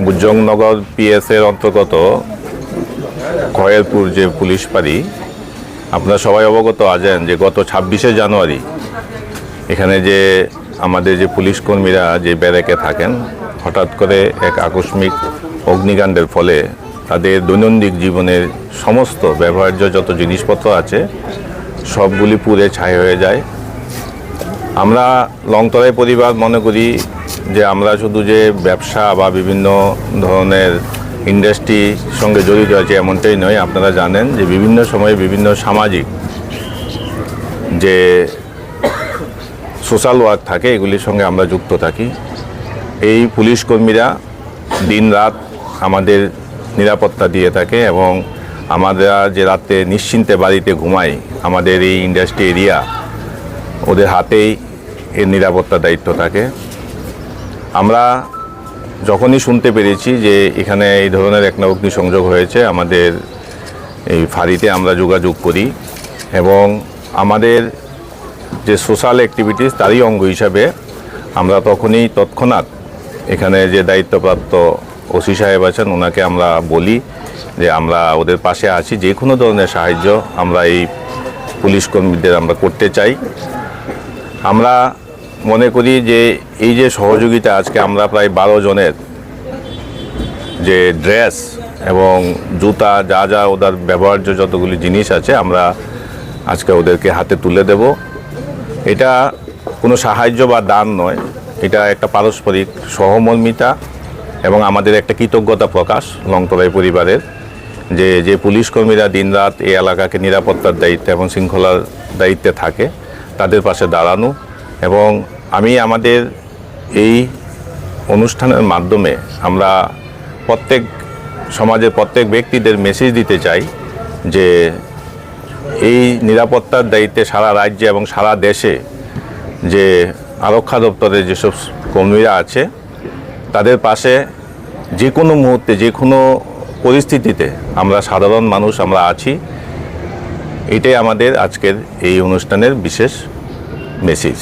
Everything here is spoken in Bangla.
বুজংনগর পিএস এর অন্তর্গত খয়েরপুর যে পুলিশ ফাঁড়ি, আপনারা সবাই অবগত আছেন যে গত 26শে জানুয়ারি এখানে যে আমাদের যে পুলিশ কর্মীরা যে ব্যারাকে থাকেন, হঠাৎ করে এক আকস্মিক অগ্নিকাণ্ডের ফলে তাদের দৈনন্দিন জীবনের সমস্ত ব্যবহার্য যত জিনিসপত্র আছে সবগুলি পুড়ে ছাই হয়ে যায়। আমরা লংতরাই পরিবার মনে করি যে আমরা শুধু যে ব্যবসা বা বিভিন্ন ধরনের ইন্ডাস্ট্রির সঙ্গে জড়িত আছে এমনটাই নয়। আপনারা জানেন যে বিভিন্ন সময়ে বিভিন্ন সামাজিক যে সোশ্যাল ওয়ার্ক থাকে এগুলির সঙ্গে আমরা যুক্ত থাকি। এই পুলিশ কর্মীরা দিন রাত আমাদের নিরাপত্তা দিয়ে থাকে এবং আমরা যে রাতে নিশ্চিন্তে বাড়িতে ঘুমাই, আমাদের এই ইন্ডাস্ট্রি এরিয়া ওদের হাতেই এর নিরাপত্তা দায়িত্ব থাকে। আমরা যখনই শুনতে পেরেছি যে এখানে এই ধরনের একটা অগ্নিসংযোগ হয়েছে, আমাদের এই ফাঁড়িতে আমরা যোগাযোগ করি এবং আমাদের যে সোশ্যাল অ্যাক্টিভিটিস তারই অঙ্গ হিসাবে আমরা তৎক্ষণাৎ এখানে যে দায়িত্বপ্রাপ্ত ওসি সাহেব আছেন ওনাকে আমরা বলি যে আমরা ওদের পাশে আছি, যে কোনো ধরনের সাহায্য আমরা এই পুলিশ কর্মীদের আমরা করতে চাই। আমরা মনে করি যে এই যে সহযোগিতা, আজকে আমরা প্রায় 12 জনের যে ড্রেস এবং জুতা যা যা ওদের ব্যবহার্য যতগুলি জিনিস আছে আমরা আজকে ওদেরকে হাতে তুলে দেব। এটা কোনো সাহায্য বা দান নয়, এটা একটা পারস্পরিক সহমর্মিতা এবং আমাদের একটা কৃতজ্ঞতা প্রকাশ লংতরাই পরিবারের যে পুলিশ কর্মীরা দিনরাত এই এলাকাকে নিরাপত্তার দায়িত্বে এবং শৃঙ্খলার দায়িত্বে থাকে, তাদের পাশে দাঁড়ানো। এবং আমি আমাদের এই অনুষ্ঠানের মাধ্যমে আমরা প্রত্যেক সমাজের প্রত্যেক ব্যক্তিদের মেসেজ দিতে চাই যে এই নিরাপত্তার দায়িত্বে সারা রাজ্যে এবং সারা দেশে যে আরক্ষা দপ্তরের যেসব কর্মীরা আছে তাদের পাশে যে কোনো মুহূর্তে যে কোনো পরিস্থিতিতে আমরা সাধারণ মানুষ আমরা আছি। এটাই আমাদের আজকের এই অনুষ্ঠানের বিশেষ মেসেজ।